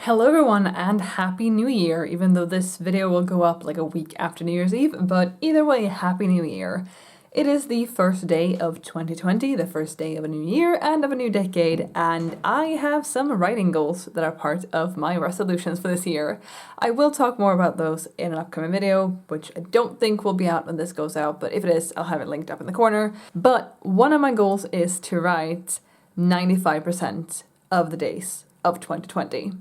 Hello everyone and Happy New Year, even though this video will go up like a week after New Year's Eve, but either way, Happy New Year. It is the first day of 2020, the first day of a new year and of a new decade, and I have some writing goals that are part of my resolutions for this year. I will talk more about those in an upcoming video, which I don't think will be out when this goes out, but if it is, I'll have it linked up in the corner. But one of my goals is to write 95% of the days of 2020.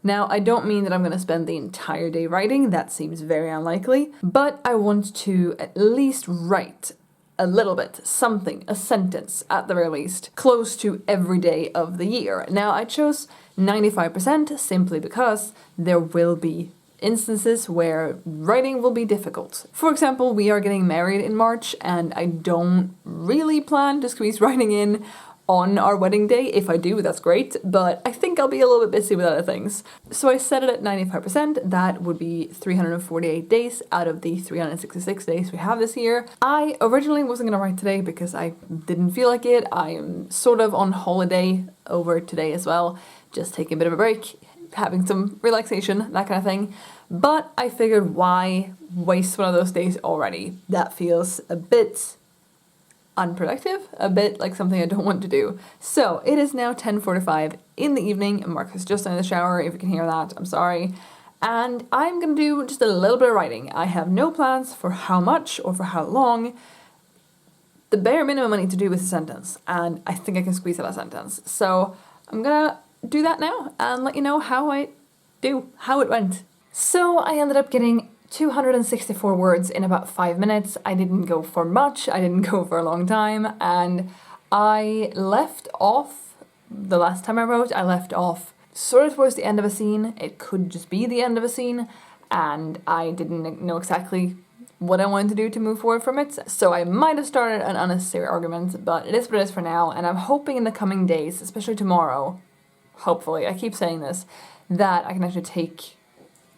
Now, I don't mean that I'm going to spend the entire day writing, that seems very unlikely, but I want to at least write a little bit, something, a sentence at the very least, close to every day of the year. Now, I chose 95% simply because there will be instances where writing will be difficult. For example, we are getting married in March and I don't really plan to squeeze writing in on our wedding day. If I do, that's great, but I think I'll be a little bit busy with other things. So I set it at 95%, that would be 348 days out of the 366 days we have this year. I originally wasn't gonna write today because I didn't feel like it. I am sort of on holiday over today as well, just taking a bit of a break, having some relaxation, that kind of thing. But I figured why waste one of those days already? That feels a bit unproductive, a bit like something I don't want to do. So it is now 10:45 in the evening. Mark is just in the shower. If you can hear that, I'm sorry. And I'm gonna do just a little bit of writing. I have no plans for how much or for how long. The bare minimum I need to do is a sentence, and I think I can squeeze out a sentence. So I'm gonna do that now and let you know how it went. So I ended up getting 264 words in about 5 minutes. I didn't go for much, I didn't go for a long time, and I left off, the last time I wrote, I left off sort of towards the end of a scene. It could just be the end of a scene, and I didn't know exactly what I wanted to do to move forward from it, so I might have started an unnecessary argument, but it is what it is for now, and I'm hoping in the coming days, especially tomorrow, hopefully, I keep saying this, that I can actually take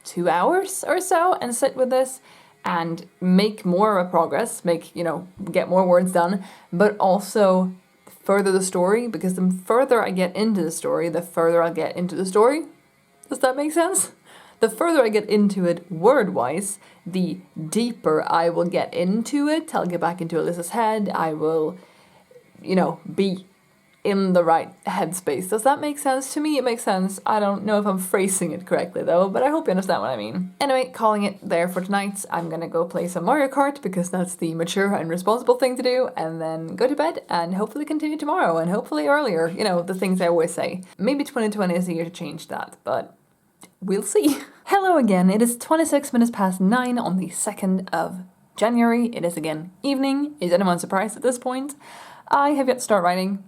2 hours or so and sit with this and make more of a progress, get more words done, but also further the story, because the further I get into the story, the further I'll get into the story. Does that make sense? The further I get into it word-wise, the deeper I will get into it. I'll get back into Alyssa's head. I will, be in the right headspace. Does that make sense? To me, it makes sense. I don't know if I'm phrasing it correctly though, but I hope you understand what I mean. Anyway, calling it there for tonight. I'm gonna go play some Mario Kart because that's the mature and responsible thing to do, and then go to bed and hopefully continue tomorrow and hopefully earlier. The things I always say. Maybe 2020 is the year to change that, but we'll see. Hello again. It is 26 minutes past 9 on the 2nd of January. It is again evening. Is anyone surprised at this point? I have yet to start writing.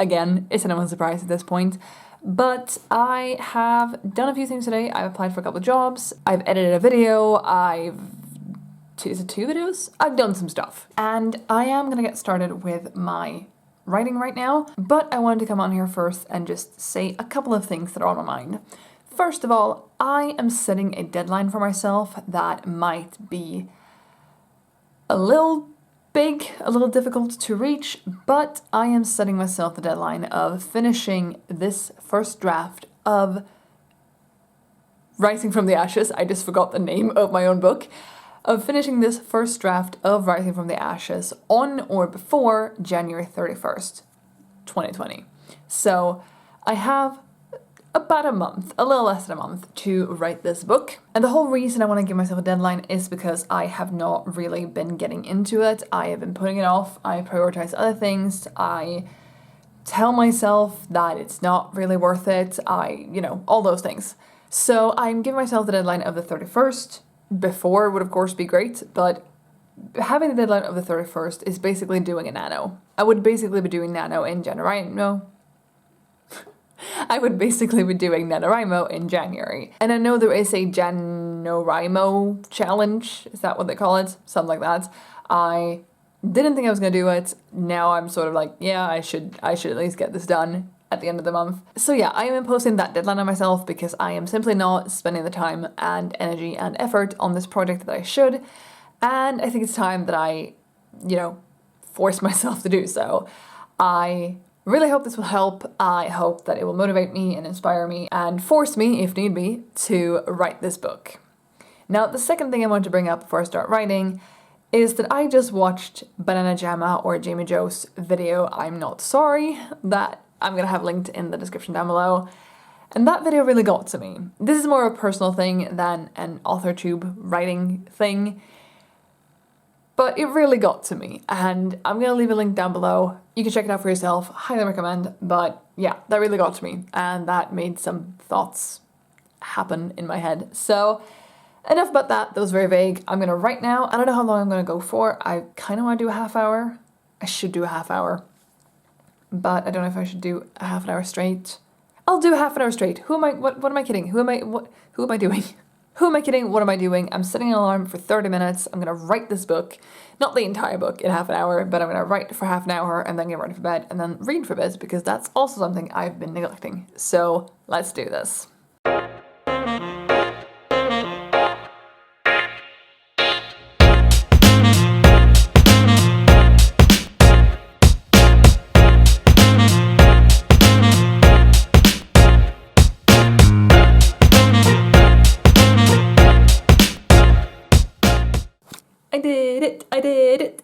Again, it's anyone's surprise at this point, but I have done a few things today. I've applied for a couple of jobs, I've edited a video, is it 2 videos? I've done some stuff, and I am gonna get started with my writing right now, but I wanted to come on here first and just say a couple of things that are on my mind. First of all, I am setting a deadline for myself that might be a little big, a little difficult to reach, but I am setting myself the deadline of finishing this first draft of Rising from the Ashes. I just forgot the name of my own book. Of finishing this first draft of Rising from the Ashes on or before January 31st, 2020. So I have about a month, a little less than a month, to write this book. And the whole reason I want to give myself a deadline is because I have not really been getting into it. I have been putting it off. I prioritize other things. I tell myself that it's not really worth it. All those things. So I'm giving myself the deadline of the 31st. Before would of course be great, but having the deadline of the 31st is basically doing a nano. I would basically be doing nano in January. No. I would basically be doing NaNoWriMo in January. And I know there is a NaNoWriMo challenge, is that what they call it? Something like that. I didn't think I was gonna do it. Now I'm sort of like, yeah, I should at least get this done at the end of the month. So yeah, I am imposing that deadline on myself because I am simply not spending the time and energy and effort on this project that I should. And I think it's time that I, force myself to do so. I Really hope this will help. I hope that it will motivate me and inspire me and force me, if need be, to write this book. Now, the second thing I want to bring up before I start writing is that I just watched Banana Jamma or Jamie Joe's video, I'm Not Sorry, that I'm gonna have linked in the description down below. And that video really got to me. This is more of a personal thing than an AuthorTube writing thing, but it really got to me, and I'm gonna leave a link down below. You can check it out for yourself, highly recommend, but yeah, that really got to me, and that made some thoughts happen in my head. So, enough about that, that was very vague. I'm gonna write now. I don't know how long I'm gonna go for. I kind of want to do a half hour. I should do a half hour, but I don't know if I should do a half an hour straight. I'll do half an hour straight. Who am I, what am I kidding? Who am I doing? Who am I kidding? What am I doing? I'm setting an alarm for 30 minutes. I'm gonna write this book, not the entire book in half an hour, but I'm gonna write for half an hour and then get ready for bed and then read for a bit, because that's also something I've been neglecting. So let's do this.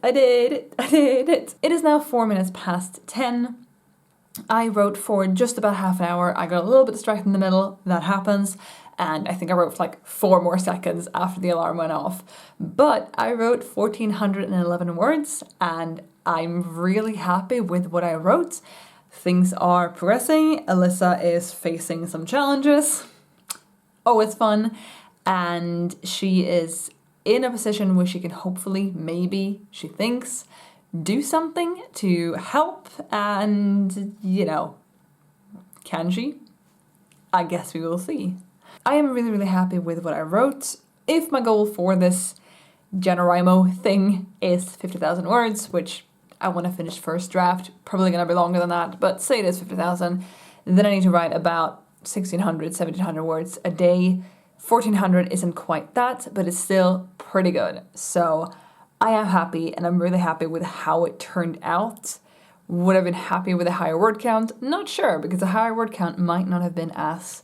I did it. It is now 4 minutes past 10. I wrote for just about half an hour. I got a little bit distracted in the middle. That happens. And I think I wrote for like 4 more seconds after the alarm went off. But I wrote 1,411 words, and I'm really happy with what I wrote. Things are progressing. Alyssa is facing some challenges. Oh, it's fun. And she is in a position where she can hopefully, maybe, she thinks, do something to help, and, you know, can she? I guess we will see. I am really, really happy with what I wrote. If my goal for this NaNoWriMo thing is 50,000 words, which I want to finish first draft, probably going to be longer than that, but say it is 50,000, then I need to write about 1,600, 1,700 words a day. 1,400 isn't quite that, but it's still pretty good. So I am happy, and I'm really happy with how it turned out. Would I have been happy with a higher word count? Not sure, because a higher word count might not have been as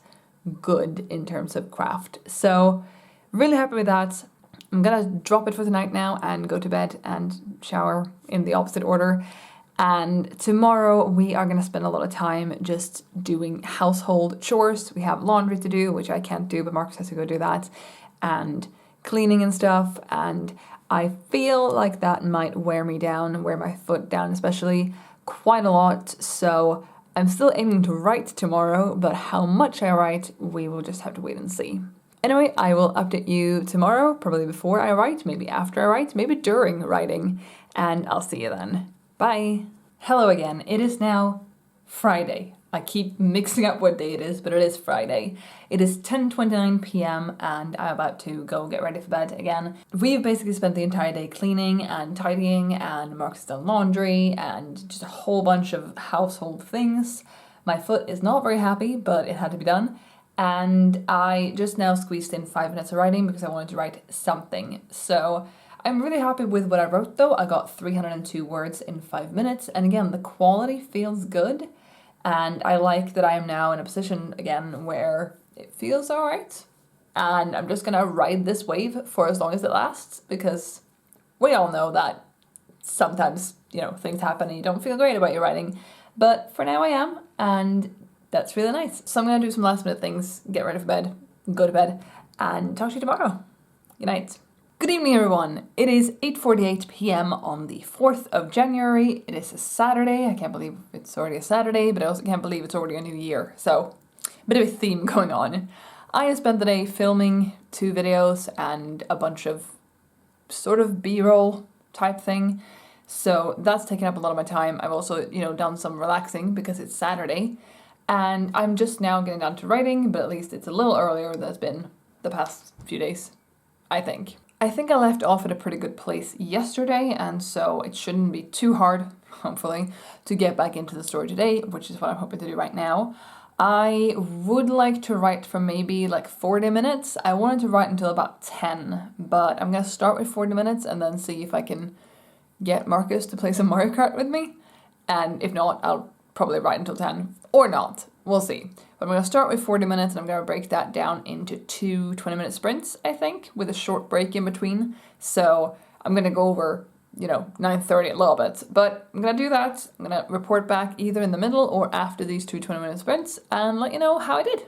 good in terms of craft. So really happy with that. I'm gonna drop it for tonight now and go to bed and shower in the opposite order. And tomorrow we are gonna spend a lot of time just doing household chores. We have laundry to do, which I can't do, but Marcus has to go do that, and cleaning and stuff. And I feel like that might wear me down, wear my foot down especially, quite a lot. So I'm still aiming to write tomorrow, but how much I write, we will just have to wait and see. Anyway, I will update you tomorrow, probably before I write, maybe after I write, maybe during writing, and I'll see you then. Bye! Hello again. It is now Friday. I keep mixing up what day it is, but it is Friday. It is 10:29 p.m. and I'm about to go get ready for bed again. We've basically spent the entire day cleaning and tidying, and Mark's done laundry and just a whole bunch of household things. My foot is not very happy, but it had to be done. And I just now squeezed in 5 minutes of writing because I wanted to write something. So I'm really happy with what I wrote though. I got 302 words in 5 minutes, and again, the quality feels good, and I like that I am now in a position again where it feels alright, and I'm just gonna ride this wave for as long as it lasts, because we all know that sometimes, you know, things happen and you don't feel great about your writing, but for now I am, and that's really nice. So I'm gonna do some last minute things, get ready for bed, go to bed, and talk to you tomorrow. Good night. Good evening, everyone. It is 8:48 p.m. on the 4th of January. It is a Saturday. I can't believe it's already a Saturday, but I also can't believe it's already a new year. So, a bit of a theme going on. I have spent the day filming 2 videos and a bunch of sort of B-roll type thing. So that's taken up a lot of my time. I've also, done some relaxing because it's Saturday. And I'm just now getting down to writing, but at least it's a little earlier than it's been the past few days, I think. I think I left off at a pretty good place yesterday, and so it shouldn't be too hard, hopefully, to get back into the story today, which is what I'm hoping to do right now. I would like to write for maybe like 40 minutes. I wanted to write until about 10, but I'm going to start with 40 minutes and then see if I can get Marcus to play some Mario Kart with me. And if not, I'll probably write until 10 or not. We'll see. But I'm going to start with 40 minutes and I'm going to break that down into 2 20-minute sprints, I think, with a short break in between. So I'm going to go over, 9:30 a little bit. But I'm going to do that. I'm going to report back either in the middle or after these 2 20-minute sprints and let you know how I did.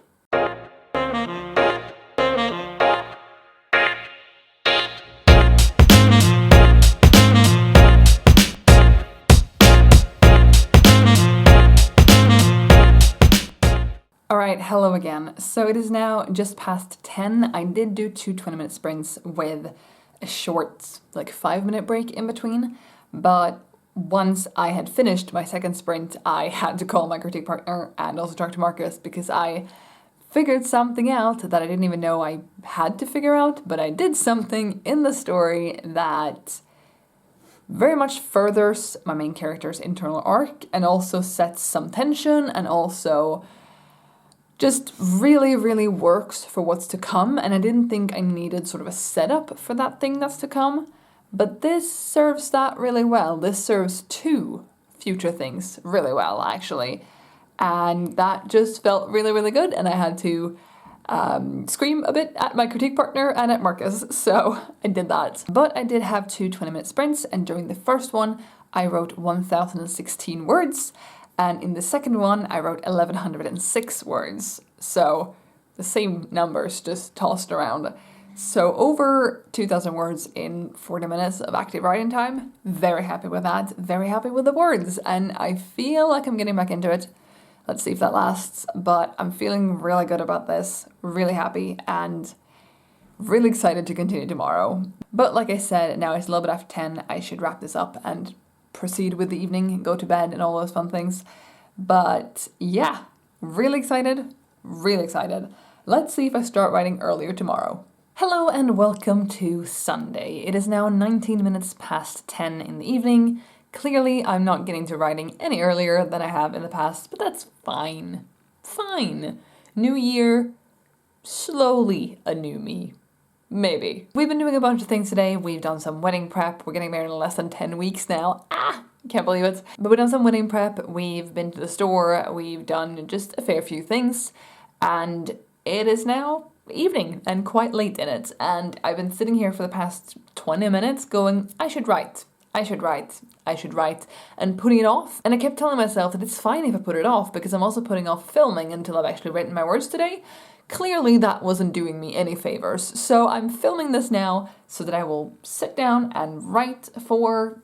Alright, hello again. So it is now just past 10. I did do 2 20-minute sprints with a short, 5-minute break in between, but once I had finished my second sprint, I had to call my critique partner and also talk to Marcus because I figured something out that I didn't even know I had to figure out, but I did something in the story that very much furthers my main character's internal arc and also sets some tension and also just really, really works for what's to come, and I didn't think I needed sort of a setup for that thing that's to come, but this serves that really well. This serves 2 future things really well, actually, and that just felt really, really good, and I had to scream a bit at my critique partner and at Marcus, so I did that. But I did have 2 20-minute sprints, and during the first one, I wrote 1,016 words, and in the second one, I wrote 1,106 words. So the same numbers just tossed around. So over 2,000 words in 40 minutes of active writing time. Very happy with that. Very happy with the words. And I feel like I'm getting back into it. Let's see if that lasts. But I'm feeling really good about this. Really happy and really excited to continue tomorrow. But like I said, now it's a little bit after 10. I should wrap this up and proceed with the evening, go to bed and all those fun things. But yeah, really excited, really excited. Let's see if I start writing earlier tomorrow. Hello and welcome to Sunday. It is now 19 minutes past 10 in the evening. Clearly I'm not getting to writing any earlier than I have in the past, but that's fine. Fine. New year, slowly a new me. Maybe. We've been doing a bunch of things today. We've done some wedding prep. We're getting married in less than 10 weeks now. Can't believe it. But we've done some wedding prep. We've been to the store. We've done just a fair few things. And it is now evening and quite late in it. And I've been sitting here for the past 20 minutes going, I should write, and putting it off. And I kept telling myself that it's fine if I put it off because I'm also putting off filming until I've actually written my words today. Clearly that wasn't doing me any favors, so I'm filming this now so that I will sit down and write for,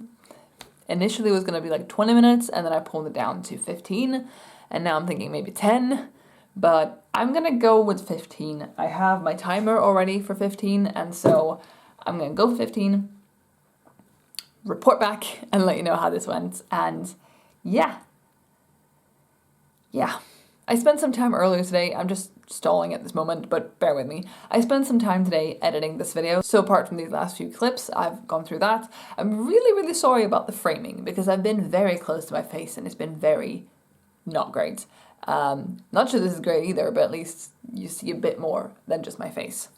initially it was going to be 20 minutes and then I pulled it down to 15 and now I'm thinking maybe 10, but I'm going to go with 15. I have my timer already for 15 and so I'm going to go for 15, report back and let you know how this went, and yeah. I spent some time earlier today, I'm just stalling at this moment, but bear with me. I spent some time today editing this video, so apart from these last few clips, I've gone through that. I'm really, really sorry about the framing, because I've been very close to my face and it's been very not great. Not sure this is great either, but at least you see a bit more than just my face.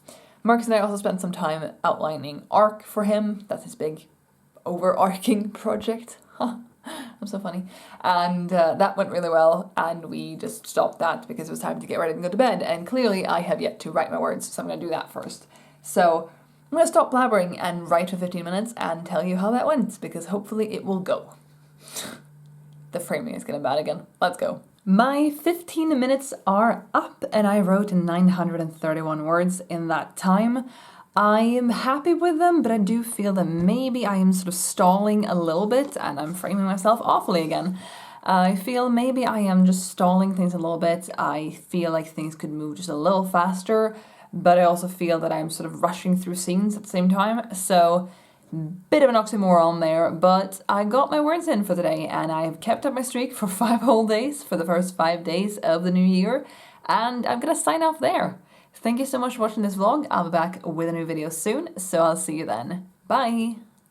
Marcus and I also spent some time outlining arc for him. That's his big overarching project. I'm so funny. And that went really well, and we just stopped that because it was time to get ready and go to bed, and clearly I have yet to write my words, so I'm going to do that first. So I'm going to stop blabbering and write for 15 minutes and tell you how that went, because hopefully it will go. The framing is getting bad again. Let's go. My 15 minutes are up, and I wrote 931 words in that time. I am happy with them, but I do feel that maybe I am sort of stalling a little bit and I'm framing myself awfully again. I feel maybe I am just stalling things a little bit. I feel like things could move just a little faster, but I also feel that I'm sort of rushing through scenes at the same time. So, bit of an oxymoron there, but I got my words in for today and I have kept up my streak for 5 whole days for the first 5 days of the new year, and I'm gonna sign off there. Thank you so much for watching this vlog. I'll be back with a new video soon, so I'll see you then. Bye!